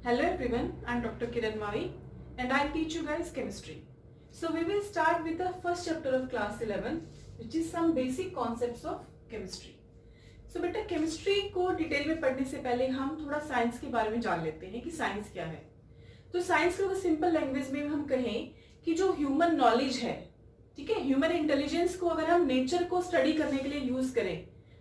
Hello everyone, I am Dr. Kiran Mavi and I teach you guys chemistry. So we will start with the first chapter of class 11 which is some basic concepts of chemistry. So बेटा chemistry को detail में पढ़ने से पहले हम थोड़ा science के बारे में जान लेते हैं कि साइंस क्या है. तो साइंस को सिंपल लैंग्वेज में हम कहें कि जो ह्यूमन नॉलेज है, ठीक है, ह्यूमन इंटेलिजेंस को अगर हम नेचर को स्टडी करने के लिए यूज करें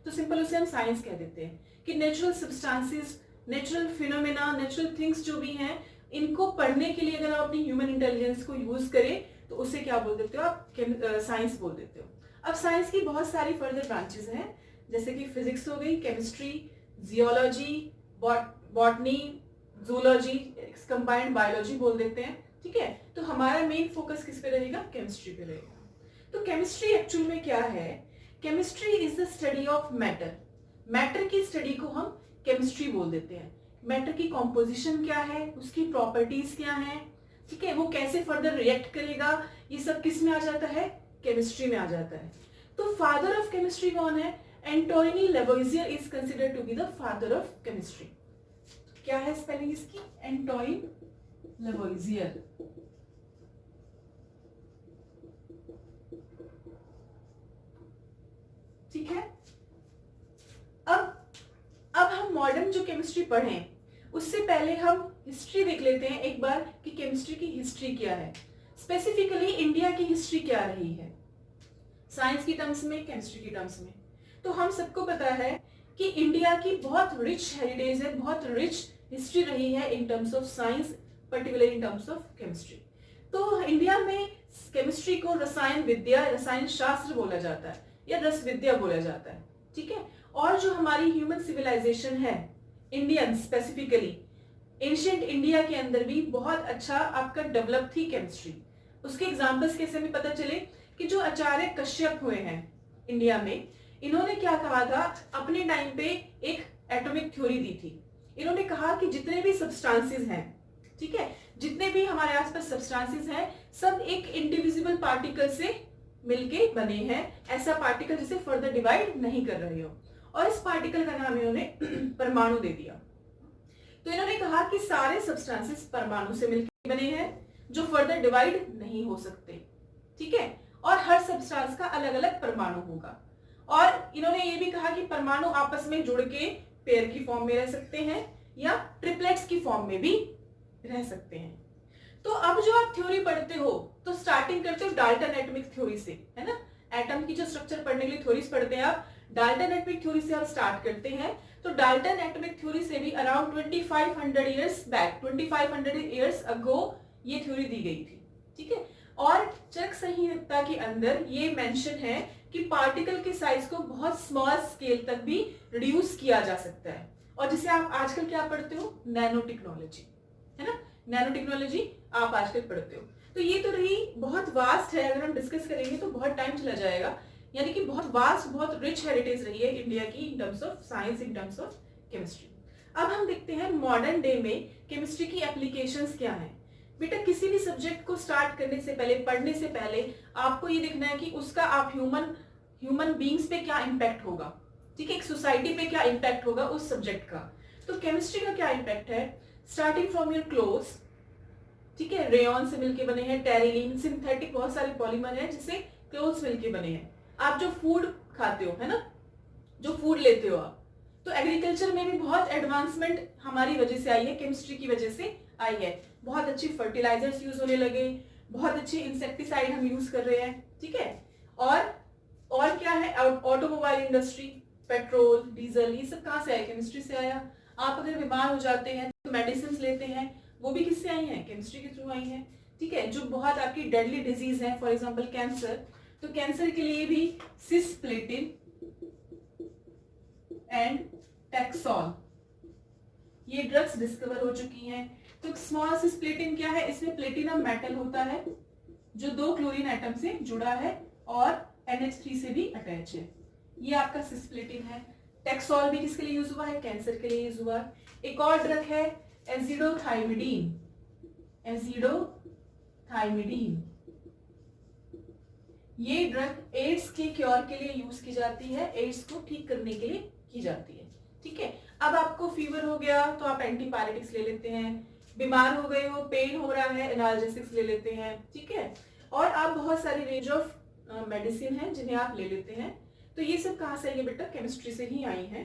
तो सिंपल उसे हम साइंस कह देते हैं कि natural substances, natural phenomena, natural things जो भी हैं, इनको पढ़ने के लिए अगर आप अपनी ह्यूमन इंटेलिजेंस को यूज करें तो उसे क्या बोल देते हो आप? साइंस बोल देते हो. अब साइंस की बहुत सारी फर्दर ब्रांचेस हैं जैसे कि फिजिक्स हो गई, chemistry, geology, botany, zoology, combined biology बोल देते हैं. ठीक है, तो हमारा मेन फोकस किस पे रहेगा? केमिस्ट्री पे रहेगा. तो केमिस्ट्री एक्चुअल में क्या है? Chemistry is the study of matter. Matter की स्टडी को हम केमिस्ट्री बोल देते हैं. मैटर की कॉम्पोजिशन क्या है, उसकी प्रॉपर्टीज क्या है, ठीक है, वो कैसे फर्दर रिएक्ट करेगा, ये सब किस में आ जाता है? केमिस्ट्री में आ जाता है. तो फादर ऑफ केमिस्ट्री कौन है? Antoine Lavoisier is considered to be the father of chemistry. क्या है स्पेलिंग इसकी? Antoine Lavoisier. ठीक है. अब हम मॉडर्न जो केमिस्ट्री पढ़ें उससे पहले हम हिस्ट्री देख लेते हैं एक बार कि केमिस्ट्री की हिस्ट्री क्या है. स्पेसिफिकली इंडिया की हिस्ट्री क्या रही है साइंस की टर्म्स में, केमिस्ट्री की टर्म्स में. तो हम सबको पता है कि इंडिया की बहुत रिच हेरिटेज है, बहुत रिच हिस्ट्री रही है in terms of science, particular in terms of chemistry. तो इंडिया में केमिस्ट्री को रसायन विद्या, रसायन शास्त्र बोला जाता है या रस विद्या बोला जाता है. ठीक है. और जो हमारी ह्यूमन सिविलाइजेशन है, इंडियन स्पेसिफिकली, एंशिएंट इंडिया के अंदर भी बहुत अच्छा आपका डेवलप थी केमिस्ट्री. उसके एग्जांपल्स कैसे हमें पता चले कि जो आचार्य कश्यप हुए हैं इंडिया में, इन्होंने क्या कहा था? अपने टाइम पे एक एटॉमिक थ्योरी दी थी. इन्होंने कहा कि जितने भी सब्सटेंसेस हैं, ठीक है, जितने भी हमारे आसपास सब्सटेंसेस हैं, सब एक इंडिविजिबल पार्टिकल से मिलके बने हैं. ऐसा पार्टिकल जिसे फर्दर डिवाइड नहीं कर रहे हो, और इस पार्टिकल का नाम इन्होंने परमाणु दे दिया. तो इन्होंने कहा कि सारे सब्सटेंसेस परमाणु से मिलकर बने हैं जो फर्दर डिवाइड नहीं हो सकते. ठीक है. और हर सब्सटेंस का अलग अलग परमाणु होगा. और इन्होंने ये भी कहा कि परमाणु आपस में जुड़ के पेयर की फॉर्म में रह सकते हैं या ट्रिपलेट्स की फॉर्म में भी रह सकते हैं. तो अब जो आप थ्योरी पढ़ते हो तो स्टार्टिंग करते हो डाल्टन एटॉमिक थ्योरी से, है ना. एटम की जो स्ट्रक्चर पढ़ने के लिए थ्योरीज पढ़ते हैं आप, डाल्टन एटॉमिक थ्योरी से आप स्टार्ट करते हैं. तो डाल्टन एटॉमिक थ्योरी से भी around 2500 years back, 2500 years ago ये थ्योरी दी गई थी. ठीक है. और चरक संहिता के अंदर ये मेंशन है कि पार्टिकल के साइज को बहुत स्मॉल स्केल तक भी रिड्यूस किया जा सकता है. और जिसे आप आजकल क्या पढ़ते हो? नैनो टेक्नोलॉजी, है ना. नैनो टेक्नोलॉजी आप आजकल पढ़ते हो. तो ये तो रही, बहुत वास्ट है, अगर हम डिस्कस करेंगे तो बहुत टाइम चला जाएगा. यानी कि बहुत वास्ट, बहुत रिच हेरिटेज रही है इंडिया की in terms of science, in terms of chemistry. अब हम देखते हैं मॉडर्न डे में केमिस्ट्री की एप्लीकेशंस क्या हैं. बेटा किसी भी सब्जेक्ट को स्टार्ट करने से पहले, पढ़ने से पहले आपको ये देखना है कि उसका आप ह्यूमन बींग्स पे क्या इम्पैक्ट होगा. ठीक है. एक सोसाइटी पे क्या इम्पैक्ट होगा उस सब्जेक्ट का. तो केमिस्ट्री का क्या इम्पैक्ट है? स्टार्टिंग फ्रॉम योर क्लोथ्स, ठीक है, रेयन से मिलके बने हैं, टेरिलीन, सिंथेटिक बहुत सारे पॉलीमर हैं जिससे क्लोथ्स मिलके बने हैं. आप जो फूड खाते हो, है ना, जो फूड लेते हो आप, तो एग्रीकल्चर में भी बहुत एडवांसमेंट हमारी वजह से आई है, केमिस्ट्री की वजह से आई है. बहुत अच्छी फर्टिलाइजर्स यूज होने लगे, बहुत अच्छे इंसेक्टिसाइड हम यूज कर रहे हैं. ठीक है. और क्या है? ऑटोमोबाइल इंडस्ट्री, पेट्रोल, डीजल, ये सब कहाँ से आया? केमिस्ट्री से आया. आप अगर बीमार हो जाते हैं तो मेडिसिन लेते हैं, वो भी किससे आई हैं? केमिस्ट्री के थ्रू आई हैं. ठीक है. जो बहुत आपकी डेडली डिजीज है, फॉर एग्जाम्पल कैंसर, तो कैंसर के लिए भी सिस्प्लेटिन एंड टैक्सोल ये ड्रग्स डिस्कवर हो चुकी हैं. तो स्मॉल सिस्प्लेटिन क्या है? इसमें प्लेटिनम मेटल होता है जो 2 क्लोरीन एटम से जुड़ा है और NH3 से भी अटैच है. ये आपका सिस्प्लेटिन है. टैक्सोल भी किसके लिए यूज हुआ है? कैंसर के लिए यूज हुआ है. एक और ड्रग है एजिडोथाइमिडीन. एजिडोथाइमिडीन ये ड्रग एड्स के क्योर के लिए यूज की जाती है, एड्स को ठीक करने के लिए की जाती है. ठीक है. अब आपको फीवर हो गया तो आप एंटीपायरेटिक्स ले लेते हैं. बीमार हो गए हो, पेन हो रहा है, एनाल्जेसिक्स ले लेते हैं, ठीक है। और आप बहुत सारी रेंज ऑफ मेडिसिन है जिन्हें आप ले लेते हैं। तो ये सब कहाँ से आई है बेटा? केमिस्ट्री से ही आई है।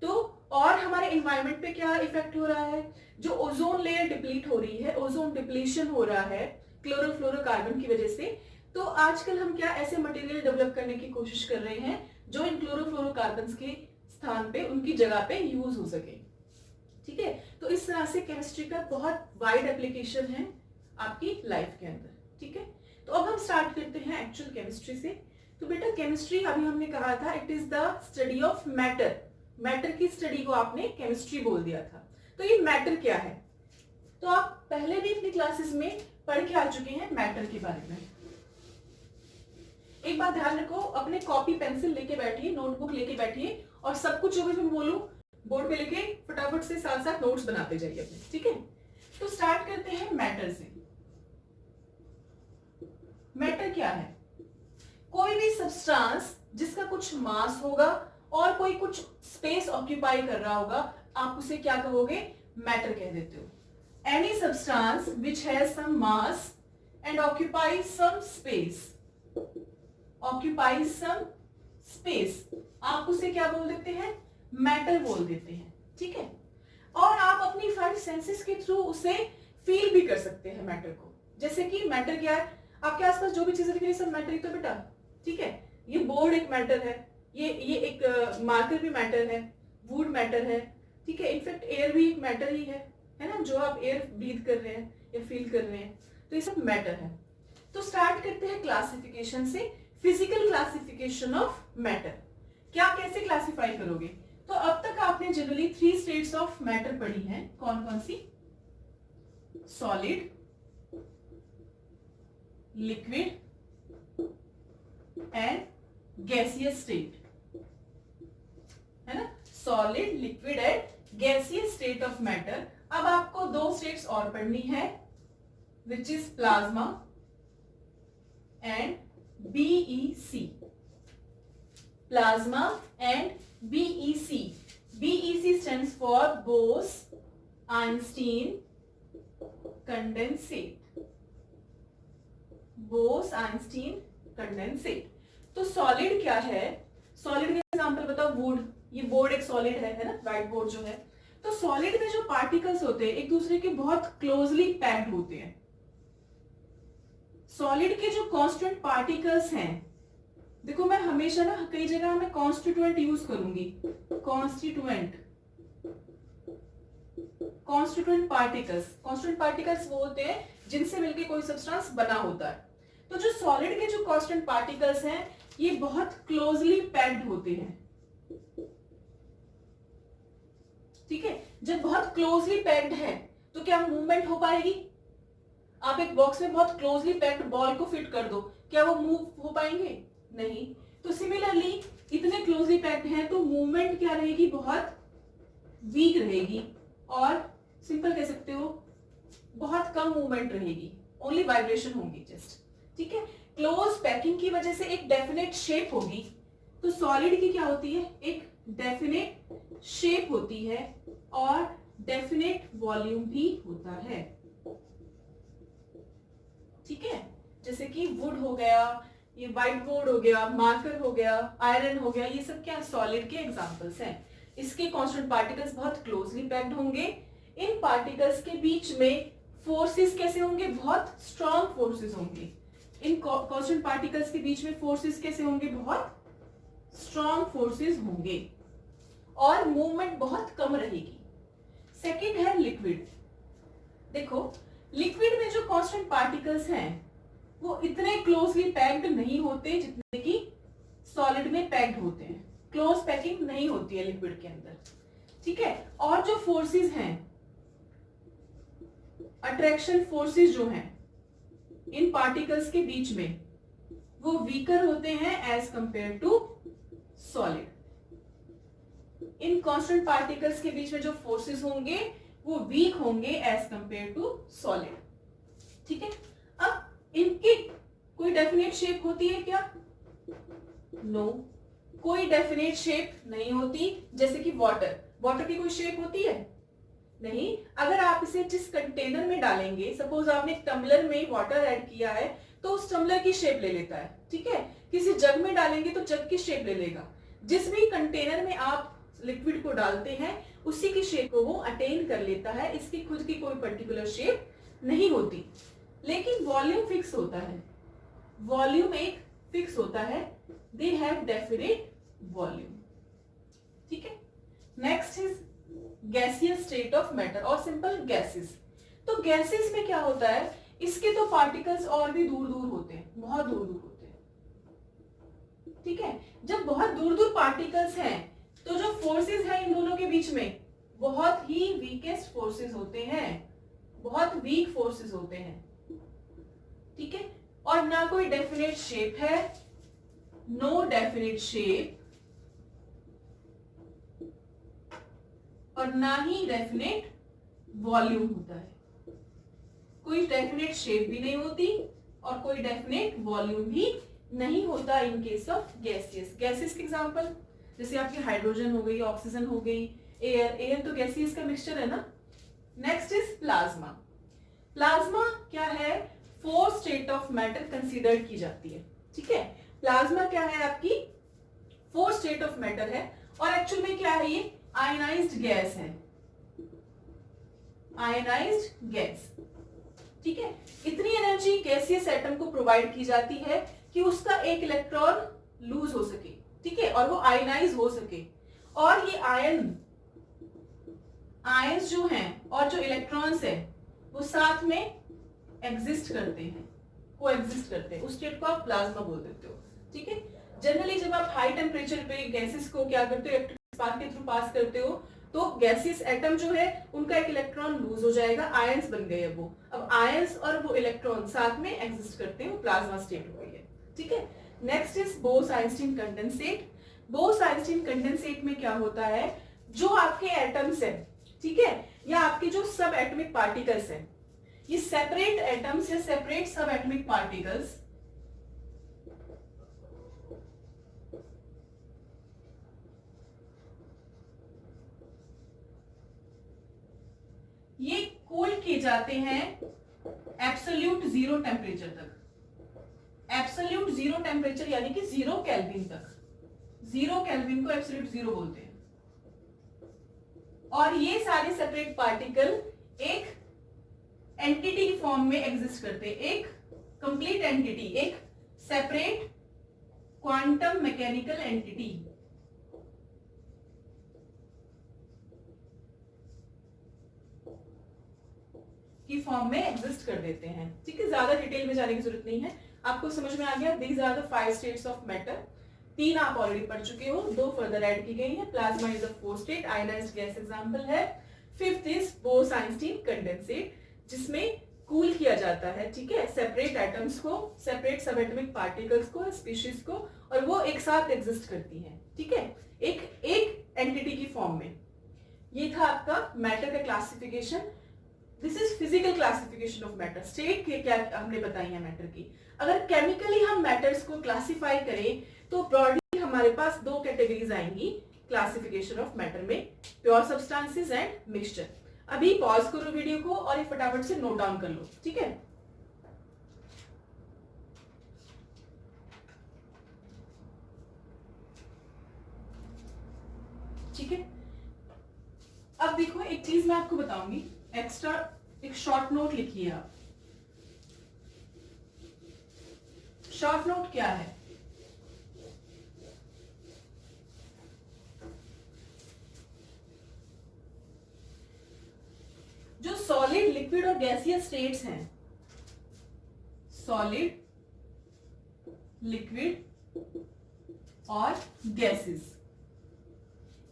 तो और हमारे एनवायरनमेंट पे क्या इफेक्ट हो रहा है? जो ओजोन लेयर डिप्लीट हो रही है, ओजोन डिप्लीशन हो रहा है क्लोरोफ्लोरोकार्बन की वजह से। तो आजकल हम क्या ऐसे मटेरियल डेवलप करने की कोशिश कर रहे हैं जो इन क्लोरोफ्लोरोकार्बन के स्थान पे, उनकी जगह पे यूज हो सके, ठीक है। तो इस तरह से केमिस्ट्री का बहुत वाइड एप्लीकेशन है आपकी लाइफ के अंदर, ठीक है। तो अब हम स्टार्ट करते हैं एक्चुअल केमिस्ट्री से। तो बेटा केमिस्ट्री अभी हमने कहा था it is the study of matter. Matter की स्टडी को आपने केमिस्ट्री बोल दिया था। तो ये मैटर क्या है? तो आप पहले भी अपनी क्लासेस में पढ़ के आ चुके हैं मैटर के बारे में। एक बात ध्यान रखो, अपने कॉपी पेंसिल लेके बैठिए, नोटबुक लेके बैठिए और सब कुछ जो भी मैं बोलूं बोर्ड पे लिखे फटाफट से साथ साथ नोट्स बनाते जाइए अपने, ठीक है। तो स्टार्ट करते हैं मैटर से। मैटर क्या है? कोई भी सब्सटेंस जिसका कुछ मास होगा और कोई कुछ स्पेस ऑक्यूपाई कर रहा होगा, आप उसे क्या कहोगे? मैटर कह देते हो। Any substance which has some mass and occupies some space, occupies some space, आप उसे क्या बोल देते हैं? मैटर बोल देते हैं, ठीक है। और आप अपनी फाइव सेंसेस के थ्रू उसे फील भी कर सकते हैं मैटर को। जैसे कि मैटर क्या है? आपके आसपास जो भी चीजें दिख रही है सब मैटर ही तो बेटा, ठीक है। ये बोर्ड एक मैटर है, ये एक मार्कर भी मैटर है, वुड मैटर है, ठीक है। इनफैक्ट एयर भी एक मैटर ही है ना, जो आप एयर ब्रीथ कर रहे हैं या फील कर रहे हैं, तो ये सब मैटर है। तो स्टार्ट करते हैं क्लासिफिकेशन से। Physical classification of matter. क्या कैसे क्लासिफाई करोगे? तो अब तक आपने जनरली 3 स्टेट्स ऑफ मैटर पढ़ी हैं। कौन कौन सी? Solid, liquid and gaseous state, है ना। Solid, liquid and gaseous state of matter. अब आपको 2 स्टेट्स और पढ़नी है, which is plasma and BEC। Plasma and BEC। BEC stands for Bose-Einstein condensate। Bose-Einstein condensate। तो सॉलिड क्या है? सॉलिड का एग्जांपल बताओ, वुड। ये बोर्ड एक सॉलिड है ना, व्हाइट बोर्ड जो है। तो सॉलिड में जो पार्टिकल्स होते हैं एक दूसरे के बहुत क्लोजली पैक्ड होते हैं। सॉलिड के जो कांस्टेंट पार्टिकल्स हैं, देखो मैं हमेशा ना कई जगह मैं कॉन्स्टिट्यूएंट यूज करूंगी। कॉन्स्टिट्यूएंट पार्टिकल्स वो होते हैं जिनसे मिलकर कोई सब्सटेंस बना होता है। तो जो सॉलिड के जो कांस्टेंट पार्टिकल्स हैं ये बहुत क्लोजली पैक्ड होते हैं, ठीक है। जब बहुत क्लोजली पैक्ड है तो क्या मूवमेंट हो पाएगी? आप एक बॉक्स में बहुत क्लोजली पैक्ड बॉल को फिट कर दो, क्या वो मूव हो पाएंगे? नहीं। तो सिमिलरली इतने क्लोजली पैक्ड हैं तो मूवमेंट क्या रहेगी? बहुत वीक रहेगी, और सिंपल कह सकते हो बहुत कम मूवमेंट रहेगी, ओनली वाइब्रेशन होगी जस्ट, ठीक है। क्लोज पैकिंग की वजह से एक डेफिनेट शेप होगी। तो सॉलिड की क्या होती है? एक डेफिनेट शेप होती है और डेफिनेट वॉल्यूम भी होता है, ठीक है। जैसे कि वुड हो गया, ये व्हाइट बोर्ड हो गया, मार्कर हो गया, आयरन हो गया, ये सब क्या सॉलिड के एग्जांपल्स हैं। इसके कांस्टेंट पार्टिकल्स बहुत क्लोजली पैक्ड होंगे। इन पार्टिकल्स के बीच में फोर्सेस कैसे होंगे? बहुत स्ट्रॉन्ग फोर्सेस होंगे। इन कांस्टेंट पार्टिकल्स के बीच में फोर्सेस कैसे होंगे? बहुत स्ट्रॉन्ग फोर्सेस होंगे, और मूवमेंट बहुत कम रहेगी। सेकंड है लिक्विड। देखो लिक्विड में जो कांस्टेंट पार्टिकल्स हैं वो इतने क्लोजली पैक्ड नहीं होते जितने कि सॉलिड में पैक्ड होते हैं। क्लोज पैकिंग नहीं होती है लिक्विड के अंदर, ठीक है। और जो फोर्सेस हैं, अट्रैक्शन फोर्सेस जो हैं इन पार्टिकल्स के बीच में, वो वीकर होते हैं एज कंपेयर टू सॉलिड। इन कांस्टेंट पार्टिकल्स के बीच में जो फोर्सेस होंगे वो वीक होंगे एज कंपेयर टू सॉलिड, ठीक है। अब इनकी कोई डेफिनेट शेप होती है क्या? नो, कोई डेफिनेट शेप नहीं होती। जैसे कि वाटर की कोई शेप होती है? नहीं, अगर आप इसे जिस कंटेनर में डालेंगे, सपोज आपने एक टम्बलर में वाटर ऐड किया है तो उस टम्बलर की शेप ले लेता है, ठीक है। किसी जग में डालेंगे तो जग की शेप ले लेगा। जिस भी कंटेनर में आप लिक्विड को डालते हैं उसी की शेप को वो अटेन कर लेता है, इसकी खुद की कोई पर्टिकुलर शेप नहीं होती। लेकिन वॉल्यूम फिक्स होता है, वॉल्यूम एक फिक्स होता है, दे हैव डेफिनेट वॉल्यूम, ठीक है। Next is gaseous state of matter और सिंपल गैसेस। तो गैसेस में क्या होता है, इसके तो पार्टिकल्स और भी दूर दूर होते हैं, बहुत दूर दूर होते हैं, ठीक है। जब बहुत दूर दूर पार्टिकल्स हैं तो जो फोर्सेस हैं इन दोनों के बीच में बहुत ही वीकेस्ट फोर्सेस होते हैं, बहुत वीक फोर्सेस होते हैं, ठीक है। और ना कोई डेफिनेट शेप है, नो डेफिनेट शेप, और ना ही डेफिनेट वॉल्यूम होता है। कोई डेफिनेट शेप भी नहीं होती और कोई डेफिनेट वॉल्यूम भी नहीं होता in case of gaseous. Gases के एग्जांपल जैसे आपकी हाइड्रोजन हो गई, ऑक्सीजन हो गई, एयर, एयर तो गैसियस का मिक्सचर है ना। Next is plasma. प्लाज्मा क्या है, four state of matter consider की जाती है, ठीक है। प्लाज्मा क्या है, आपकी फोर स्टेट ऑफ मैटर है और एक्चुअल में क्या है, ये आयनाइज्ड गैस है, आयनाइज्ड गैस, ठीक है। इतनी एनर्जी गैसियस एटम को प्रोवाइड की जाती है कि उसका एक इलेक्ट्रॉन लूज हो सके, ठीक है, और वो आयनाइज हो सके। और ये आयंस जो हैं और जो इलेक्ट्रॉन्स है वो साथ में एग्जिस्ट करते हैं, को एग्जिस्ट करते हैं, उस स्टेट को आप प्लाज्मा बोल देते हो, ठीक है। जनरली जब आप हाई टेम्परेचर पे गैसेस को क्या करते हो, इलेक्ट्रिक स्पार्क के थ्रू पास करते हो तो गैसियस एटम जो है उनका एक इलेक्ट्रॉन लूज हो जाएगा, आयंस बन गए वो। अब आयंस और वो इलेक्ट्रॉन साथ में एग्जिस्ट करते हैं, वो प्लाज्मा स्टेट हो गई है, ठीक है। Next is Bose-Einstein condensate. Bose-Einstein condensate में क्या होता है, जो आपके एटम्स है, ठीक है, या आपके जो सब एटॉमिक पार्टिकल्स हैं, ये सेपरेट एटम्स या सेपरेट सब एटॉमिक पार्टिकल्स ये कूल किए जाते हैं एब्सोल्यूट जीरो टेम्परेचर तक। एब्सोल्यूट जीरो टेम्परेचर यानी कि 0 केल्विन तक, 0 केल्विन को एब्सोल्यूट जीरो बोलते हैं। और ये सारे सेपरेट पार्टिकल एक एंटिटी फॉर्म में एग्जिस्ट करते हैं, एक कंप्लीट एंटिटी, एक सेपरेट क्वांटम मैकेनिकल एंटिटी। की फॉर्म में एग्जिस्ट कर देते हैं, ठीक है। ज्यादा डिटेल में जाने की जरूरत नहीं है, आपको समझ में आ गया। These are the 5 states of matter. 3 आप ऑलरेडी पढ़ चुके हो, 2 फर्दर ऐड की गई है। Plasma is the 4th state, ionised gas example है। 5th इज बोस-आइंस्टीन कंडेंसेट, जिसमें कूल किया जाता है, ठीक है, सेपरेट एटम्स को, सेपरेट सब एटॉमिक पार्टिकल्स को, स्पीशीज को, और वो एक साथ एग्जिस्ट करती हैं, ठीक है, एक एंटिटी की फॉर्म में। ये था आपका मैटर का classification. This is physical classification of matter. State के क्या हमने बताई है मैटर की। अगर केमिकली हम मैटर्स को क्लासिफाई करें तो ब्रॉडली हमारे पास 2 कैटेगरीज आएंगी क्लासिफिकेशन ऑफ मैटर में, प्योर सब्सटेंसेस एंड मिक्सचर। अभी पॉज करो वीडियो को और ये फटाफट से नोट डाउन कर लो, ठीक है। ठीक है, अब देखो एक चीज मैं आपको बताऊंगी एक्स्ट्रा, एक शॉर्ट नोट लिखिए आप। शॉर्ट नोट क्या है, जो सॉलिड, लिक्विड और गैसियस स्टेट्स हैं, सॉलिड, लिक्विड और गैसेस,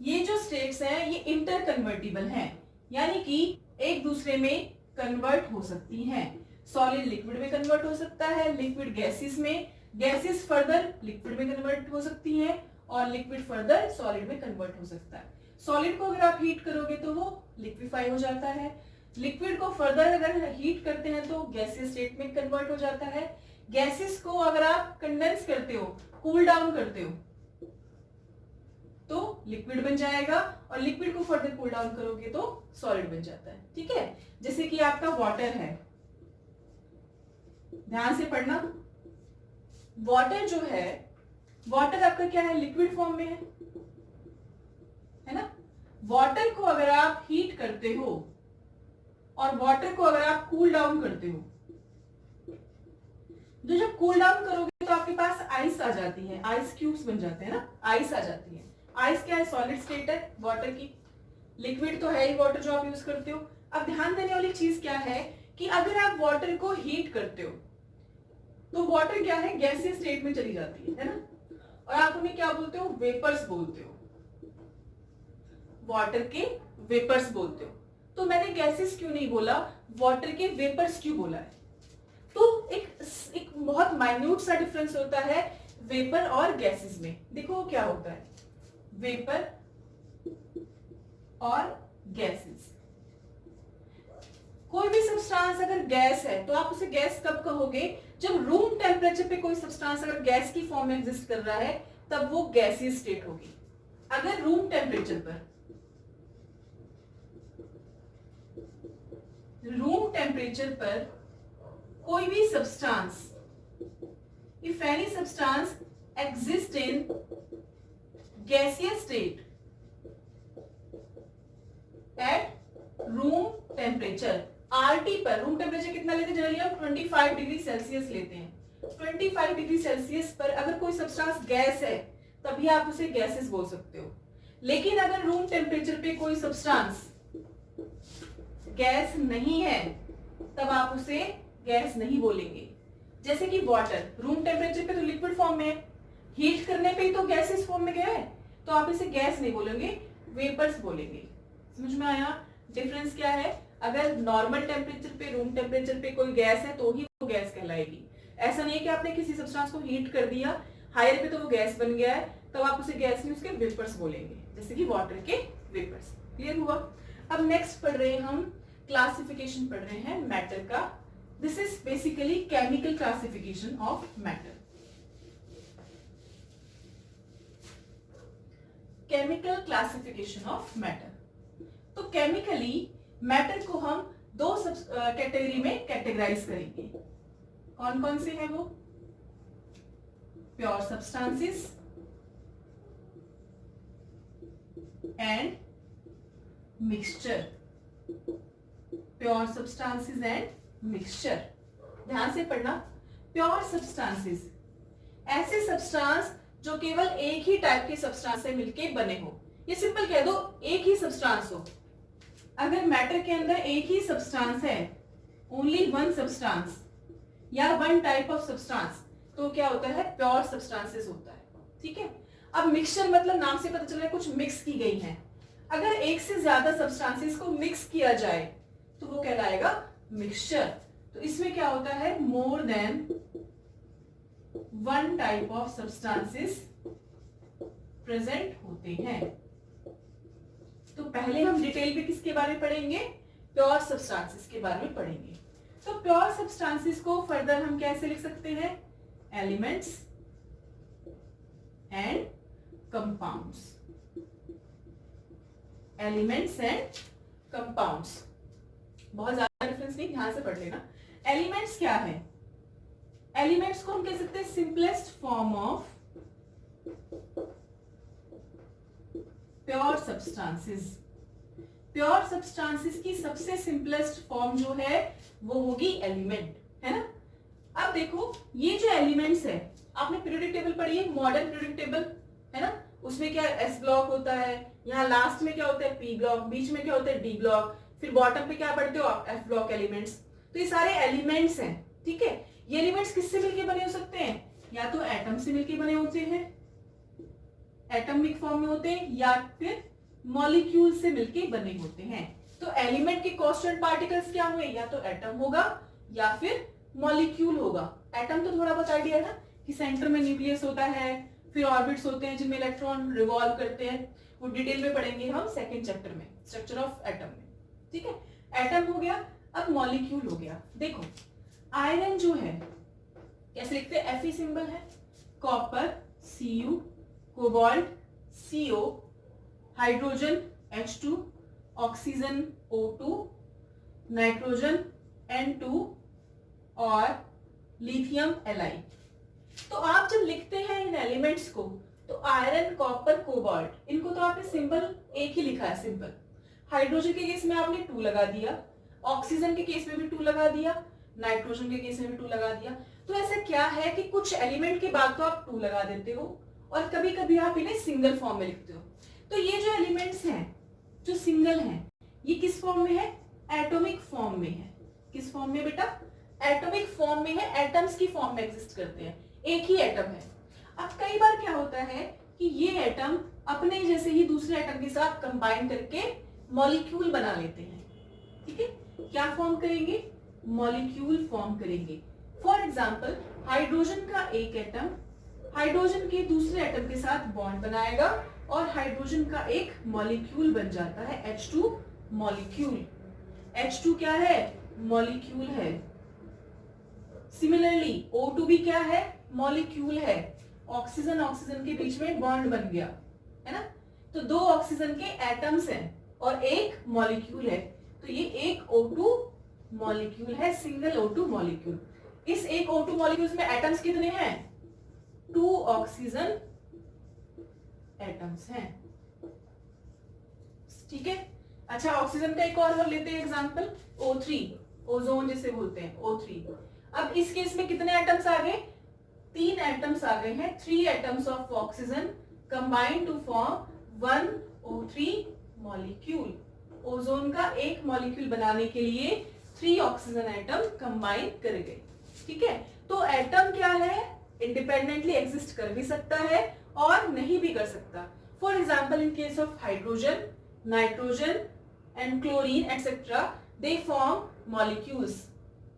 ये जो स्टेट्स हैं ये इंटर कन्वर्टिबल हैं, यानी कि एक दूसरे में कन्वर्ट हो सकती हैं। सॉलिड लिक्विड में कन्वर्ट हो सकता है, लिक्विड गैसेस में, गैसेस फर्दर लिक्विड में कन्वर्ट हो सकती हैं, और लिक्विड फर्दर सॉलिड में कन्वर्ट हो सकता है। सॉलिड को अगर आप हीट करोगे तो वो लिक्विफाई हो जाता है, लिक्विड को फर्दर अगर हीट करते हैं तो गैसियस स्टेट में कन्वर्ट हो जाता है, गैसेस को अगर आप कंडेंस करते हो, कूल डाउन करते हो तो लिक्विड बन जाएगा और लिक्विड को फर्दर कूल डाउन करोगे तो सॉलिड बन जाता है। ठीक है, जैसे कि आपका वाटर है, ध्यान से पढ़ना। वाटर जो है, वाटर आपका क्या है, लिक्विड फॉर्म में है ना। वाटर को अगर आप हीट करते हो और वाटर को अगर आप कूल डाउन करते हो, तो जब कूल डाउन करोगे तो आपके पास आइस आ जाती है, आइस क्यूब्स बन जाते हैं ना, आइस आ जाती है। आइस क्या है, सॉलिड स्टेट है वाटर की, लिक्विड तो है ही वाटर जो आप यूज करते हो। अब ध्यान देने वाली चीज क्या है कि अगर आप वाटर को हीट करते हो तो वाटर क्या है, गैसीय स्टेट में चली जाती है ना, और आप उन्हें क्या बोलते हो, वेपर्स बोलते हो, वाटर के वेपर्स बोलते हो। तो मैंने गैसेस क्यों नहीं बोला, वाटर के वेपर्स क्यों बोला है? तो एक बहुत माइन्यूट सा डिफरेंस होता है वेपर और गैसेस में। देखो क्या होता है, वेपर और गैसेस। कोई भी सब्सटेंस अगर गैस है तो आप उसे गैस कब कहोगे, जब रूम टेम्परेचर पे कोई सब्सटेंस अगर गैस की फॉर्म में एग्जिस्ट कर रहा है तब वो गैसीय स्टेट होगी। अगर रूम टेम्परेचर पर, रूम टेम्परेचर पर कोई भी substance, if any substance exist in गैसीय state at room temperature, RT पर, रूम टेम्परेचर कितना लेते हैं जनरली हम 25 डिग्री सेल्सियस लेते हैं। 25 डिग्री सेल्सियस पर अगर कोई सब्सटेंस गैस है तभी आप उसे गैसेस बोल सकते हो। लेकिन अगर रूम टेम्परेचर पे कोई सब्सटेंस गैस नहीं है तब आप उसे गैस नहीं बोलेंगे। जैसे कि वाटर रूम टेम्परेचर पे तो लिक्विड फॉर्म में है, हीट करने पे ही तो गैसेस फॉर्म में गया है, तो आप इसे गैस नहीं बोलेंगे, वेपर्स बोलेंगे। समझ में आया डिफरेंस क्या है? अगर नॉर्मल टेम्परेचर पे, रूम टेम्परेचर पे कोई गैस है तो ही वो गैस कहलाएगी। ऐसा नहीं है कि आपने किसी सब्सटेंस को हीट कर दिया हायर पे तो वो गैस बन गया है, तब आप उसे गैस नहीं, उसके वेपर्स बोलेंगे, जैसे कि वाटर के वेपर्स। क्लियर हुआ? अब नेक्स्ट पढ़ रहे हैं हम, क्लासिफिकेशन पढ़ रहे हैं मैटर का। This is basically chemical classification of matter. Chemical classification of matter. तो केमिकली मैटर को हम दो कैटेगरी में कैटेगराइज करेंगे। कौन कौन से हैं वो? Pure substances and mixture. Pure substances and mixture, ध्यान से पढ़ना। प्योर सब्सटेंसेस ऐसे सब्सटेंस जो केवल एक ही टाइप के सब्सटेंस से मिलके बने हो। ये सिंपल कह दो, एक ही सब्सटेंस हो। अगर मैटर के अंदर एक ही सब्सटेंस है, ओनली वन सब्सटेंस या वन टाइप ऑफ सब्सटेंस, तो क्या होता है? प्योर सब्सटेंसेस होता है। ठीक है। अब मिक्सचर मतलब नाम से पता चल रहा है कुछ मिक्स की गई है। अगर एक से ज्यादा सब्सटेंसेस को मिक्स किया जाए तो वो कहलाएगा मिक्सचर। तो इसमें क्या होता है? More than one type of substances present होते हैं। तो पहले हम डिटेल में किसके बारे में पढ़ेंगे? प्योर सब्सटेंसेस के बारे में पढ़ेंगे। तो प्योर सब्सटेंसेस को फर्दर हम कैसे लिख सकते हैं? Elements and compounds. Elements and compounds, बहुत ज्यादा डिफरेंस नहीं, ध्यान से पढ़ लेना। एलिमेंट्स क्या है? एलिमेंट्स को हम कह सकते हैं simplest form of pure substances. Pure substances की सबसे सिंपलेस्ट फॉर्म जो है वो होगी एलिमेंट, है ना। अब देखो ये जो एलिमेंट्स है, आपने पीरियोडिक टेबल पढ़ी है, मॉडर्न पीरियोडिक टेबल, है ना। उसमें क्या एस ब्लॉक होता है, यहाँ लास्ट में क्या होता है? पी ब्लॉक, बीच में क्या होता है? डी ब्लॉक, फिर बॉटम पे क्या पढ़ते हो आप? F block elements. तो ये सारे एलिमेंट्स हैं। ठीक है। ये एलिमेंट्स किससे मिलके बने हो सकते हैं? या तो एटम से मिलके बने होते हैं, एटॉमिक फॉर्म में होते हैं, या फिर मॉलिक्यूल से मिलके बने होते हैं। तो एलिमेंट के कांस्टेंट पार्टिकल्स क्या हुए? या तो एटम होगा या फिर मॉलिक्यूल होगा। एटम तो थोड़ा बहुत आइडिया है ना कि सेंटर में न्यूक्लियस होता है, फिर ऑर्बिट्स होते हैं जिनमें इलेक्ट्रॉन रिवॉल्व करते हैं। वो डिटेल में पढ़ेंगे हम सेकंड चैप्टर में, स्ट्रक्चर ऑफ एटम में। ठीक है। एटम हो गया, अब मॉलिक्यूल हो गया। देखो आयरन जो है कैसे लिखते हैं? Fe सिंबल है, copper Cu, cobalt CO, hydrogen H2, oxygen O2, nitrogen N2 और लिथियम Li। तो आप जब लिखते हैं इन एलिमेंट्स को तो आयरन, कॉपर, कोबाल्ट, इनको तो आपने सिंबल एक ही लिखा है, सिंपल। हाइड्रोजन के केस में आपने 2 लगा दिया, ऑक्सीजन के केस में भी 2 लगा दिया, नाइट्रोजन के केस में भी 2 लगा दिया। तो ऐसा क्या है कि कुछ एलिमेंट के बाद तो आप 2 लगा देते हो और कभी कभी आप इन्हें सिंगल फॉर्म में लिखते हो। तो ये जो एलिमेंट्स हैं जो सिंगल हैं, ये किस फॉर्म में है? एटॉमिक फॉर्म में है। किस फॉर्म में बेटा? एटॉमिक फॉर्म में है, एटम्स की फॉर्म में एग्जिस्ट करते हैं, एक ही एटम है। अब कई बार क्या होता है कि ये एटम अपने जैसे ही दूसरे एटम के साथ कंबाइन करके मॉलिक्यूल बना लेते हैं। ठीक है, क्या फॉर्म करेंगे? मॉलिक्यूल फॉर्म करेंगे। फॉर एग्जाम्पल, हाइड्रोजन का एक एटम हाइड्रोजन के दूसरे एटम के साथ बॉन्ड बनाएगा और हाइड्रोजन का एक मॉलिक्यूल बन जाता है, H2 मॉलिक्यूल। H2 क्या है? मॉलिक्यूल है। सिमिलरली O2 भी क्या है? मॉलिक्यूल है। ऑक्सीजन ऑक्सीजन के बीच में बॉन्ड बन गया, है ना? तो 2 ऑक्सीजन के एटम्स हैं और एक मॉलिक्यूल है, तो ये एक O2 मॉलिक्यूल है, सिंगल O2 मॉलिक्यूल। इस एक O2 मॉलिक्यूल्स में एटम्स कितने हैं? 2 ऑक्सीजन एटम्स हैं। ठीक है। अच्छा, ऑक्सीजन का एक और लेते हैं एग्जांपल, O3, ओजोन जिसे बोलते हैं, O3। अब इस केस में कितने एटम्स आ गए? 3 एटम्स आ गए हैं। 3 atoms of oxygen combine to form 1 O3 molecule. Ozone का एक मॉलिक्यूल बनाने के लिए 3 ऑक्सीजन एटम कंबाइन कर गए। ठीक है, तो एटम क्या है? इंडिपेंडेंटली एग्जिस्ट कर भी सकता है और नहीं भी कर सकता। For example, in case of hydrogen, nitrogen and chlorine etcetera, they form molecules.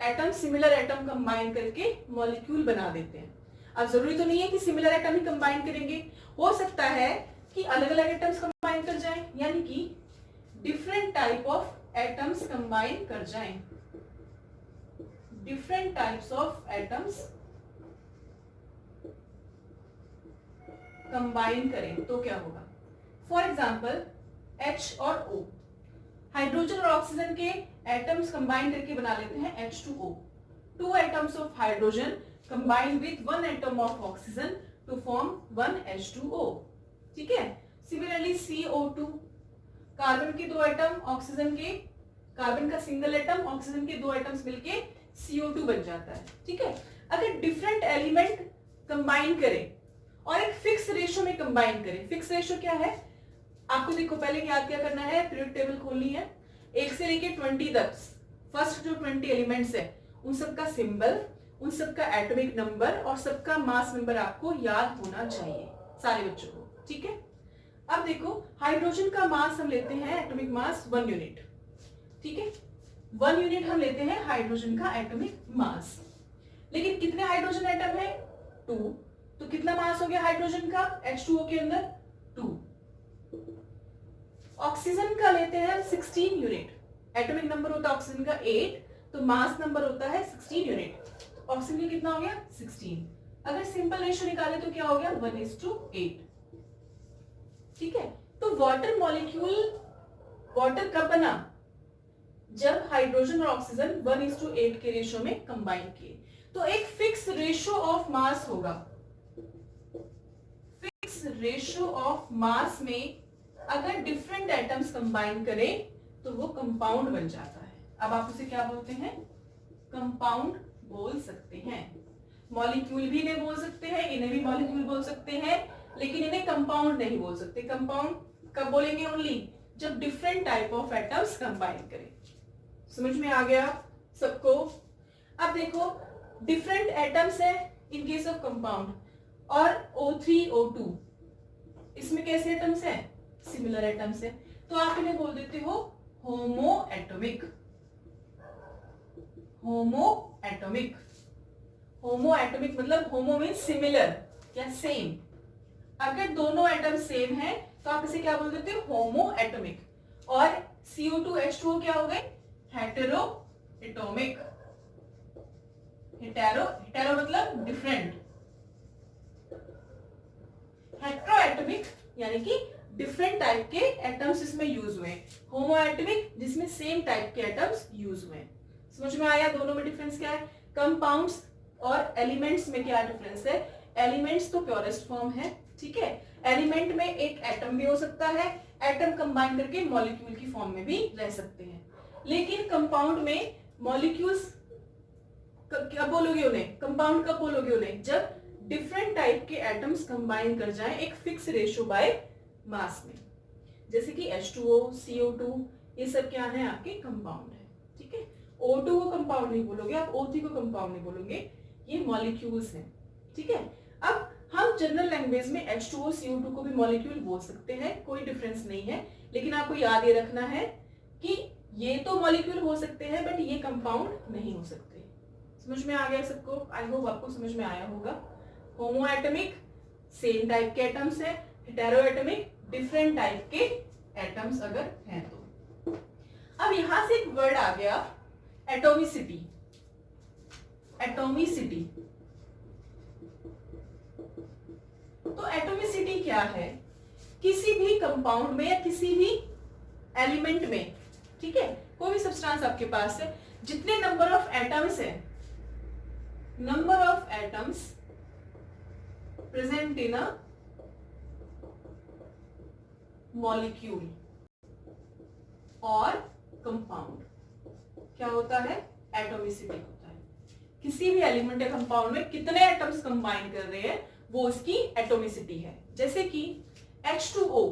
Atom similar atom combine करके मॉलिक्यूल बना देते हैं। अब जरूरी तो नहीं है कि सिमिलर एटम ही कंबाइन करेंगे, हो सकता है कि अलग अलग एटम्स कंबाइन कर जाएं, यानी कि different type of atoms combine कर जाएं। Different types of atoms combine करें तो क्या होगा? फॉर एग्जाम्पल, H और O, हाइड्रोजन और ऑक्सीजन के एटम्स कंबाइन करके बना लेते हैं H2O। 2 atoms of hydrogen combine with 1 atom of oxygen to form 1 H2O। ठीक है। सिमिलरली CO2, कार्बन के 2 एटम, ऑक्सीजन के, कार्बन का सिंगल एटम, ऑक्सीजन के 2 एटम्स मिलके CO2 बन जाता है। ठीक है। अगर डिफरेंट एलिमेंट कंबाइन करें और एक फिक्स रेशियो में कंबाइन करें, फिक्स रेशियो क्या है? आपको देखो, पहले याद क्या करना है? पीरियड टेबल खोलनी है। 1 से लेके 20 तक फर्स्ट जो 20 एलिमेंट्स है उन सबका सिंबल, उन सबका एटॉमिक नंबर और सबका मास नंबर आपको याद होना चाहिए, सारे बच्चों को। ठीक है। अब देखो, हाइड्रोजन का मास हम लेते हैं, एटॉमिक मास 1 यूनिट। ठीक है, 1 यूनिट हम लेते हैं हाइड्रोजन का एटॉमिक मास। लेकिन कितने हाइड्रोजन एटम है? 2। तो कितना मास हो गया हाइड्रोजन का H2O के अंदर? 2। ऑक्सीजन का लेते हैं 16 यूनिट। एटॉमिक नंबर होता है ऑक्सीजन का 8, तो मास नंबर होता है 16 यूनिट। ऑक्सीजन का कितना हो गया? 16। अगर सिंपल रेशियो निकाले तो क्या हो गया? 1:8। ठीक है। तो वाटर मॉलिक्यूल, वाटर कब बना? जब हाइड्रोजन और ऑक्सीजन 1:8 के रेशियो में कंबाइन किए। तो एक फिक्स रेशियो ऑफ मास होगा। फिक्स रेशियो ऑफ मास में अगर डिफरेंट एटम्स कंबाइन करें तो वो कंपाउंड बन जाता है। अब आप उसे क्या बोलते हैं? कंपाउंड बोल सकते हैं। मॉलिक्यूल भी इन्हें बोल सकते हैं, इन्हें भी मॉलिक्यूल बोल सकते हैं, लेकिन इन्हें कंपाउंड नहीं बोल सकते। कंपाउंड कब बोलेंगे? ओनली जब different type of atoms combine करें। समझ में आ गया सबको? अब देखो, डिफरेंट एटम्स है इन केस ऑफ कंपाउंड, और O3 O2 इसमें कैसे एटम्स हैं? सिमिलर एटम्स है, तो आप इन्हें बोल देते हो होमो एटॉमिक। होमो एटॉमिक, होमो एटॉमिक मतलब होमो मीन्स सिमिलर या सेम। अगर दोनों एटम सेम है तो आप इसे क्या बोल देते हो? होमो एटॉमिक। और CO2 H2O क्या हो गए? Hetero atomic. हेटेरो मतलब डिफरेंट। हेटेरो एटॉमिक यानी कि डिफरेंट टाइप के एटम्स इसमें यूज हुए। होमोएटमिक जिसमें सेम टाइप के एटम्स यूज हुए। समझ में आया दोनों में डिफरेंस क्या है? कंपाउंड्स और एलिमेंट्स में क्या डिफरेंस है? एलिमेंट्स तो प्योरेस्ट फॉर्म है, ठीक है। एलिमेंट में एक एटम भी हो सकता है, एटम कंबाइन करके मॉलिक्यूल की फॉर्म में भी रह सकते हैं। लेकिन कंपाउंड में मॉलिक्यूल्स क्या बोलोगे उन्हें? कंपाउंड कब बोलोगे उन्हें? जब डिफरेंट टाइप के एटम्स कंबाइन कर जाएं एक फिक्स रेशियो बाय मास में। जैसे कि H2O, CO2, ये सब क्या है? आपके कंपाउंड है, ठीक है। O2 को कंपाउंड नहीं बोलोगे आप, O3 को कंपाउंड नहीं बोलोगे, ये मॉलिक्यूल्स हैं, ठीक है। अब हम जनरल लैंग्वेज में H2O, CO2 को भी मॉलिक्यूल बोल सकते हैं, कोई डिफरेंस नहीं है। लेकिन आपको याद ये रखना है कि ये तो मॉलिक्यूल हो सकते हैं बट ये कंपाउंड नहीं हो सकते। समझ में आ गया सबको? आई होप आपको समझ में आया होगा। होमोएटमिक सेम टाइप के एटम्स है, हेटेरोएटमिक डिफरेंट टाइप के एटम्स अगर हैं तो। अब यहां से एक वर्ड आ गया एटॉमिसिटी। एटॉमिसिटी, तो एटॉमिसिटी क्या है? किसी भी कंपाउंड में या किसी भी एलिमेंट में, ठीक है, कोई भी सब्सटेंस आपके पास है, जितने नंबर ऑफ एटम्स है, number of atoms present in a molecule और कंपाउंड, क्या होता है? एटॉमिसिटी होता है। किसी भी एलिमेंट या कंपाउंड में कितने एटम्स कंबाइन कर रहे हैं वो उसकी एटॉमिसिटी है। जैसे कि H2O,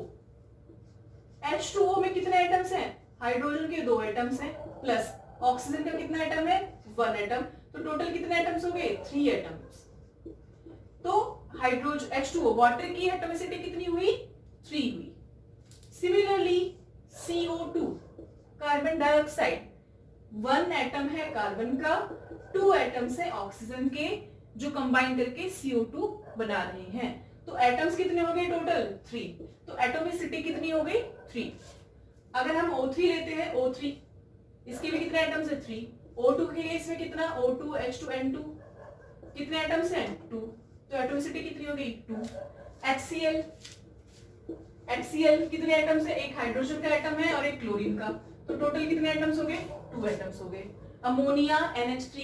H2O में कितने एटम्स हैं? हाइड्रोजन के 2 एटम्स हैं, प्लस ऑक्सीजन का कितना एटम है? 1 एटम। तो टोटल कितने एटम्स हो गए? 3 एटम्स। तो हाइड्रोजन H2O वाटर की एटॉमिसिटी कितनी हुई? 3 हुई। Similarly CO2 carbon dioxide, 1 atom है कार्बन का, 2 एटम्स है ऑक्सीजन के, जो कंबाइन करके CO2 बना रहे हैं। तो एटम्स कितने हो गए टोटल? 3। तो एटॉमिसिटी कितनी हो गई? 3। अगर हम O3 लेते हैं, O3 इसके भी कितने एटम्स है? 3। O2 के इसमें कितना? O2 H2N2 कितने एटम्स हैं? 2। तो एटॉमिसिटी कितनी हो गई? 2। HCl, HCl कितने एटम्स है? एक हाइड्रोजन का एटम है और एक क्लोरीन का, तो टोटल कितने एटम्स हो गए? 2 एटम्स हो गए। अमोनिया NH3,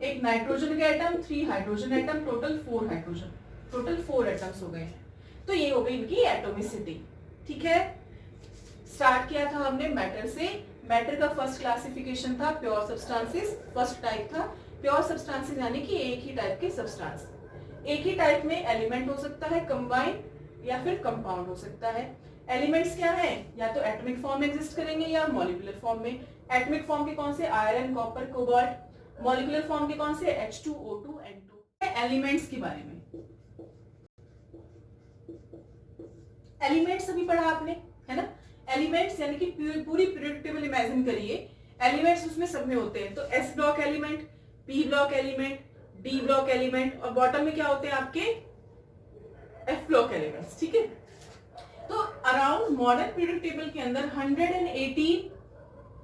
एक नाइट्रोजन का atom, 3 hydrogen atom, total 4 hydrogen, total 4 atoms हो गए हैं। तो ये हो गई इनकी एटॉमिसिटी, ठीक है। स्टार्ट किया था हमने मैटर से। मैटर का फर्स्ट क्लासिफिकेशन था प्योर सब्सटेंसेस, फर्स्ट टाइप था प्योर सब्सटेंसेस, यानी कि एक ही टाइप के सब्सटेंस। एक ही टाइप में एलिमेंट हो सकता है कंबाइन, या फिर कंपाउंड हो सकता है। एलिमेंट्स क्या है? या तो एटॉमिक फॉर्म में एग्जिस्ट करेंगे या मॉलिक्यूलर फॉर्म में। एटॉमिक फॉर्म के कौन से? Iron, copper, cobalt. Molecular form के कौन से? H2O2, N2। एलिमेंट्स के बारे में, एलिमेंट्स अभी पढ़ा आपने, है ना। एलिमेंट्स यानी कि पूरी पीरियोडिक टेबल इमेजिन करिए, एलिमेंट्स उसमें सब में होते हैं। तो S block element, P block element, D block element, और बॉटम में क्या होते हैं आपके? F ब्लॉक एलिमेंट्स, ठीक है। तो अराउंड मॉडर्न पीरियोडिक टेबल के अंदर 118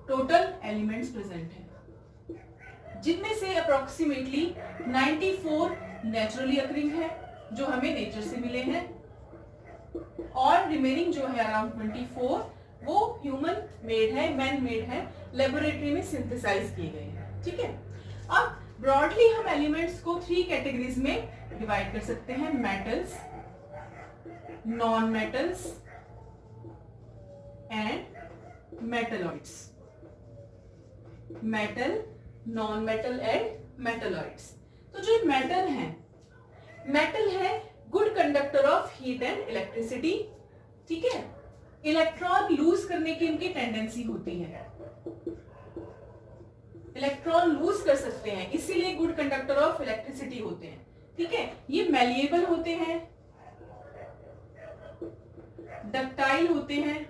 टोटल एलिमेंट्स प्रेजेंट हैं, जिनमें से अप्रोक्सीमेटली 94 नेचुरली अकरिंग है, जो हमें नेचर से मिले हैं, और रिमेनिंग जो है अराउंड 24 वो ह्यूमन मेड है, मैन मेड है, लेबोरेटरी में सिंथेसाइज किए गए हैं, ठीक है। अब ब्रॉडली हम एलिमेंट्स को 3 कैटेगरीज में डिवाइड कर सकते हैं: metals, non metals and metalloids. Metal, non metal and metalloids. तो जो मेटल है good conductor of heat and electricity, ठीक है। इलेक्ट्रॉन लूज करने की इनकी टेंडेंसी होती है, इलेक्ट्रॉन लूज कर सकते हैं, इसीलिए गुड कंडक्टर ऑफ इलेक्ट्रिसिटी होते हैं, ठीक है। ये मैलिएबल होते हैं, डक्टाइल होते हैं,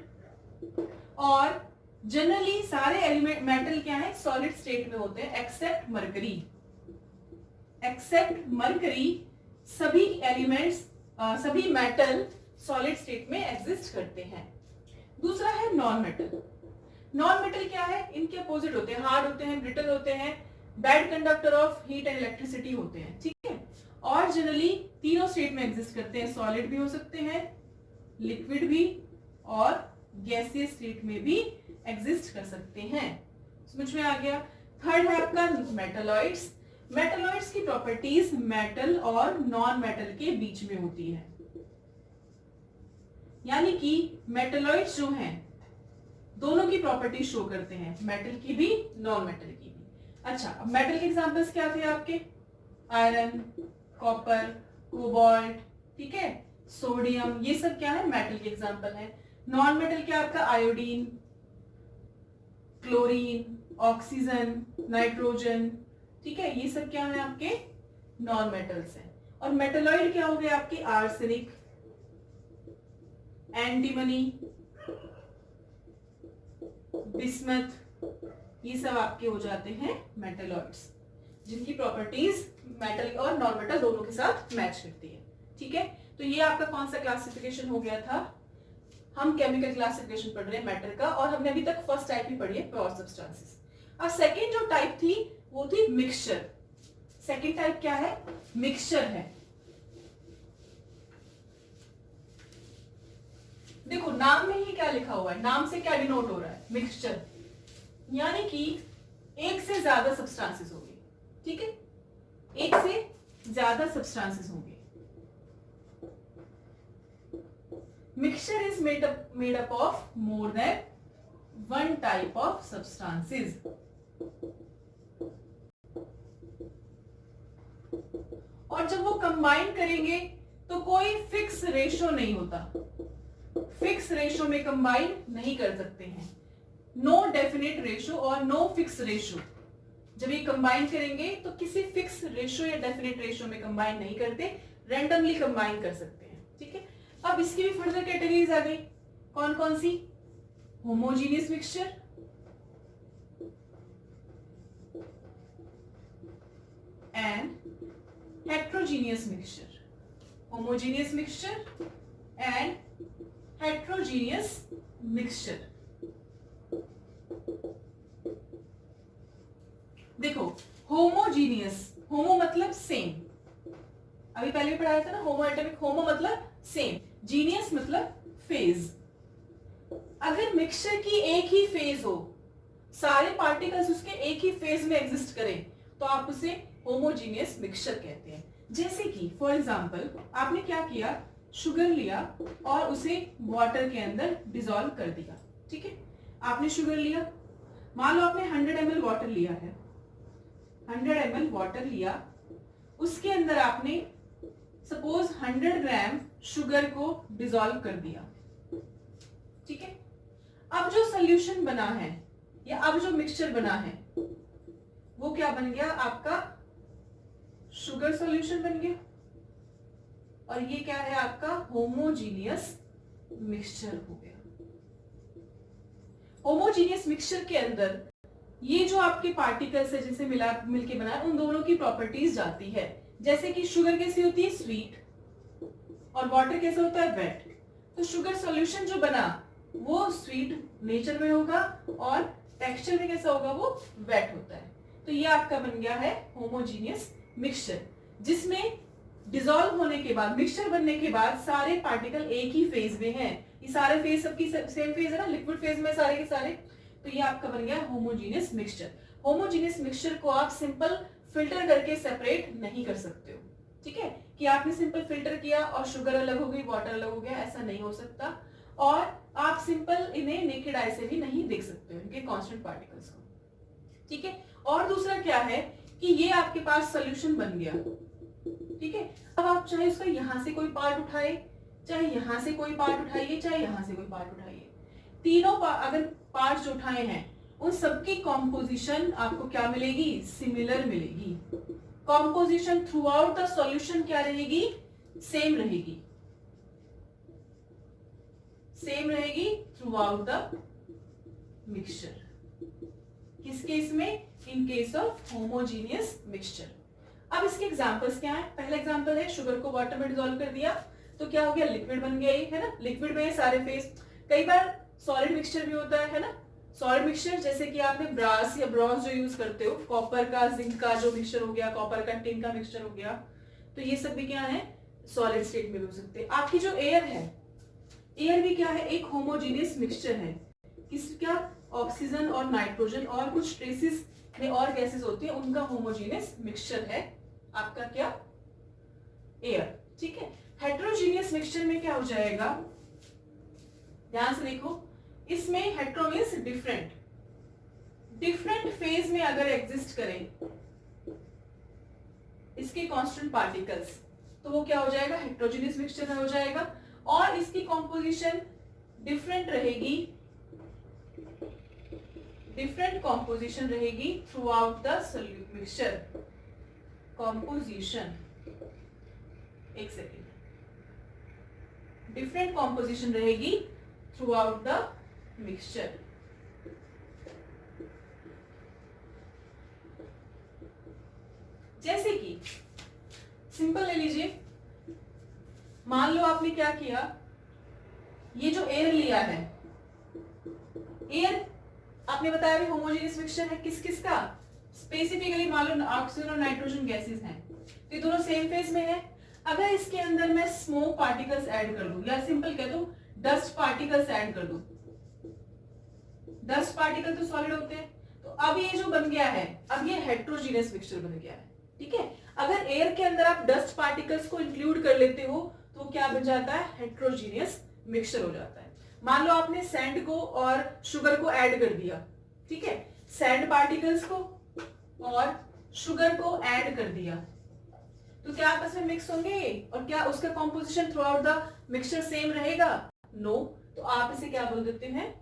और जनरली सारे एलिमेंट मेटल क्या है? सॉलिड स्टेट में होते हैं, एक्सेप्ट मरकरी। एक्सेप्ट मरकरी सभी एलिमेंट्स, सभी मेटल सॉलिड स्टेट में एग्जिस्ट करते हैं। दूसरा है नॉन मेटल। नॉन मेटल क्या है? इनके अपोजिट होते हैं, हार्ड होते हैं, ब्रिटल होते हैं, bad conductor of heat and electricity होते हैं, ठीक है। और जनरली तीनों स्टेट में एग्जिस्ट करते हैं, सॉलिड भी हो सकते हैं, लिक्विड भी और गैसियस स्टेट में भी एग्जिस्ट कर सकते हैं। समझ में आ गया। थर्ड है आपका मेटलॉइड्स। मेटलॉइड्स की प्रॉपर्टीज मेटल और नॉन मेटल के बीच में होती है, यानी कि मेटलॉइड्स जो हैं दोनों की प्रॉपर्टी शो करते हैं, मेटल की भी नॉन मेटल की भी। अच्छा, अब मेटल के एग्जांपल्स क्या थे आपके? आयरन, कॉपर, कोबाल्ट, ठीक है, सोडियम, ये सब क्या है? मेटल के एग्जांपल है। नॉन मेटल क्या आपका? आयोडीन, क्लोरीन, ऑक्सीजन, नाइट्रोजन, ठीक है, ये सब क्या है आपके? नॉन मेटल्स हैं। और मेटलॉइड क्या हो गए आपके? आर्सेनिक, एंटीमनी, बिस्मथ, ये सब आपके हो जाते हैं मेटलॉइड्स, जिनकी प्रॉपर्टीज मेटल और नॉन मेटल दोनों के साथ मैच करती है। ठीक है, तो ये आपका कौन सा क्लासिफिकेशन हो गया था? हम केमिकल क्लासिफिकेशन पढ़ रहे हैं मैटर का, और हमने अभी तक फर्स्ट टाइप ही पढ़ी है, प्योर सब्सटेंसेस। अब सेकेंड जो टाइप थी वो थी मिक्सचर। सेकेंड टाइप क्या है? मिक्सचर है। देखो नाम में ही क्या लिखा हुआ है, नाम से क्या डिनोट हो रहा है? मिक्सचर, यानी कि एक से ज्यादा सब्सटेंसेस होंगे। ठीक है, एक से ज्यादा सब्सटेंसेस होंगे। Mixture is made up of more than one type of substances. और जब वो कंबाइन करेंगे तो कोई फिक्स रेशो नहीं होता, फिक्स रेशो में कंबाइन नहीं कर सकते हैं। नो डेफिनेट रेशो और नो फिक्स रेशो। जब ये कंबाइन करेंगे तो किसी फिक्स रेशो या डेफिनेट रेशो में कंबाइन नहीं करते, रैंडमली कंबाइन कर सकते हैं। ठीक है, अब इसकी भी फर्दर कैटेगरीज आ गई। कौन कौन सी? Homogeneous mixture, and heterogeneous mixture. Homogeneous mixture and heterogeneous mixture. देखो होमोजीनियस, होमो मतलब सेम, अभी पहले भी पढ़ाया था ना, होमो एटॉमिक, होमो मतलब सेम, जीनियस मतलब फेज। अगर मिक्सचर की एक ही फेज हो, सारे पार्टिकल्स उसके एक ही फेज में एग्जिस्ट करें, तो आप उसे होमोजीनियस मिक्सचर कहते हैं। जैसे कि फॉर एग्जांपल आपने क्या किया, शुगर लिया और उसे वाटर के अंदर डिसॉल्व कर दिया। ठीक है, आपने शुगर लिया, मान लो आपने 100 ml वाटर लिया है, 100 ml वाटर लिया, उसके अंदर आपने सपोज 100 ग्राम शुगर को डिसॉल्व कर दिया। ठीक है, अब जो सोल्यूशन बना है या अब जो मिक्सचर बना है वो क्या बन गया? आपका शुगर सॉल्यूशन बन गया, और ये क्या है? आपका होमोजीनियस मिक्सचर हो गया। होमोजीनियस मिक्सचर के अंदर ये जो आपके पार्टिकल्स है जिनसे मिलके बना है, उन दोनों की प्रॉपर्टीज जाती है। जैसे कि शुगर कैसी होती है? स्वीट, और वाटर कैसा होता है? वेट। तो शुगर सॉल्यूशन जो बना वो स्वीट नेचर में होगा और टेक्सचर में कैसा होगा? वो वेट होता है। तो ये आपका बन गया है होमोजीनियस मिक्सचर, जिसमें डिसॉल्व होने के बाद, मिक्सचर बनने के बाद सारे पार्टिकल एक ही फेज में हैं। ये सारे फेज सबकी सेम फेज है ना, लिक्विड फेज में सारे के सारे। तो ये आपका बन गया होमोजीनियस मिक्सचर। होमोजीनियस मिक्सचर को आप सिंपल फिल्टर करके सेपरेट नहीं कर सकते हो। ठीक है, कि आपने सिंपल फिल्टर किया और शुगर अलग हो गई, वाटर अलग हो गया, ऐसा नहीं हो सकता। और आप सिंपल इन्हें नेकेड आई से भी नहीं देख सकते हो, इनके कांस्टेंट पार्टिकल्स को। ठीक है, और दूसरा क्या है कि ये आपके पास सोल्यूशन बन गया। ठीक है, अब आप चाहे उसका यहां से कोई पार्ट उठाए, चाहे यहां से कोई पार्ट उठाइए, चाहे यहां से कोई पार्ट उठाइए, तीनों अगर पार्ट जो उठाए हैं उन सबकी कॉम्पोजिशन आपको क्या मिलेगी? सिमिलर मिलेगी। Composition through out the solution क्या रहेगी? सेम रहेगी, सेम रहेगी थ्रू आउट द मिक्सचर। किस केस में? In case of homogeneous mixture. अब इसके एग्जांपल्स क्या है? पहला एग्जांपल है शुगर को वाटर में डिसॉल्व कर दिया, तो क्या हो गया? लिक्विड बन गया, ये है ना, लिक्विड में सारे फेज। कई बार सॉलिड मिक्सचर भी होता है ना, सॉलिड मिक्सचर जैसे कि आपने ब्रास या ब्रॉन्ज जो यूज करते हो, कॉपर का, जिंक का जो मिक्सचर हो गया, कॉपर का, टिन का मिक्सचर हो गया, तो ये सब भी क्या है, सॉलिड स्टेट में भी हो सकते हैं। आपकी जो एयर है, एयर भी क्या है, एक होमोजीनियस मिक्सचर है। किसका, ऑक्सीजन और नाइट्रोजन और कुछ ट्रेसेस में और गैसेस होती है, उनका होमोजीनियस मिक्सचर है आपका क्या, एयर। ठीक है। हेट्रोजीनियस मिक्सचर में क्या हो जाएगा, ध्यान से देखो, इसमें hetero means different, different phase में अगर एग्जिस्ट करें इसके कांस्टेंट पार्टिकल्स, तो वो क्या हो जाएगा, हेट्रोजीनियस मिक्सचर हो जाएगा। और इसकी कॉम्पोजिशन डिफरेंट रहेगी, डिफरेंट कॉम्पोजिशन रहेगी through out the mixture. Composition, एक सेकेंड, डिफरेंट कॉम्पोजिशन रहेगी थ्रू आउट द मिक्सचर। जैसे कि सिंपल ले लीजिए, मान लो आपने क्या किया, ये जो एयर लिया है, एयर आपने बताया भी होमोजेनियस मिक्सचर है, किस किस का, स्पेसिफिकली मान लो ऑक्सीजन और नाइट्रोजन गैसेस हैं, तो ये दोनों सेम फेज में है। अगर इसके अंदर मैं स्मोक पार्टिकल्स ऐड कर दूं, या सिंपल कह दूं डस्ट पार्टिकल्स ऐड कर दूं, डस्ट पार्टिकल तो सॉलिड होते हैं, तो अब ये जो बन गया है, अब ये हेट्रोजीनियस मिक्सचर बन गया है। ठीक है। अगर एयर के अंदर आप डस्ट पार्टिकल्स को इंक्लूड कर लेते हो तो क्या बन जाता है, हेट्रोजीनियस मिक्सचर हो जाता है। मान लो आपने सैंड को और शुगर को ऐड कर दिया, ठीक है, सैंड पार्टिकल्स को और शुगर को ऐड कर दिया, तो क्या आपस में मिक्स होंगे और क्या उसका composition through out the mixture same रहेगा, नो। तो आप इसे क्या बोल देते हैं,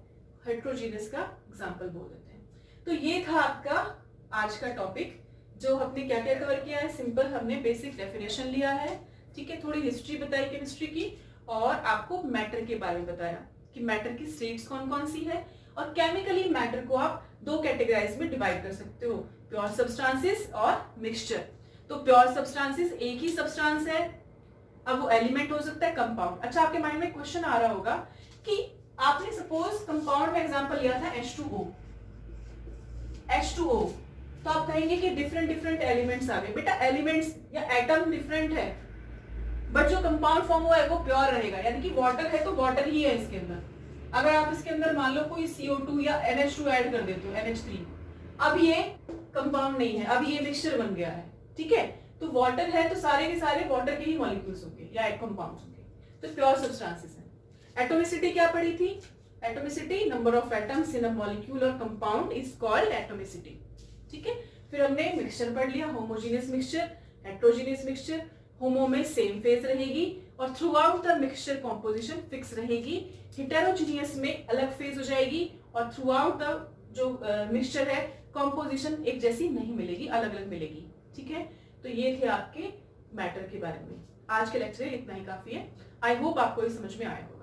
हेट्रोजीनियस का एग्जांपल बोल देते हैं। तो ये था आपका आज का टॉपिक, जो हमने क्या क्या कवर किया है। सिंपल हमने बेसिक डेफिनेशन लिया है, ठीक है, थोड़ी हिस्ट्री बताई केमिस्ट्री की, और आपको मैटर के बारे में बताया कि मैटर की स्टेट्स कौन कौन सी है, और केमिकली मैटर को आप दो कैटेगराइज में डिवाइड कर सकते हो, प्योर सब्सटेंसेस और मिक्सचर। तो प्योर सब्सटेंसेस एक ही सब्सटेंस है, अब वो एलिमेंट हो सकता है, कंपाउंड। अच्छा, आपके माइंड में क्वेश्चन आ रहा होगा कि आपने सपोज कंपाउंड में एग्जांपल लिया था H2O, H2O, तो आप कहेंगे कि डिफरेंट डिफरेंट एलिमेंट्स आ गए। बेटा एलिमेंट्स या एटम डिफरेंट है, बट जो कंपाउंड फॉर्म हुआ है वो प्योर रहेगा, यानी कि वाटर है तो वाटर ही है इसके अंदर। अगर आप इसके अंदर मान लो कोई CO2 या NH2 ऐड कर देते हो, NH3, अब ये कंपाउंड नहीं है, अब ये मिक्सचर बन गया है। ठीक है, तो वाटर है तो सारे के सारे वाटर के ही मॉलिक्यूल्स होंगे या कंपाउंड्स होंगे, तो प्योर सब्सटेंसेस है। एटोमिसिटी क्या पढ़ी थी, atomicity number of atoms in a molecule और कंपाउंड इज कॉल्ड एटोमिसिटी। ठीक है, फिर हमने मिक्सचर पढ़ लिया, होमोजेनियस मिक्सचर, हेट्रोजेनियस मिक्सचर। होमो में सेम फेज रहेगी और through out the mixture composition fix रहेगी। हेटेरोजेनियस में अलग फेज हो जाएगी और थ्रू आउट द जो मिक्सचर है कॉम्पोजिशन एक जैसी नहीं मिलेगी, अलग अलग मिलेगी। ठीक है, तो ये थे आपके मैटर के बारे में। आज के लेक्चर इतना ही काफी है। आई होप आपको ये समझ में आया होगा।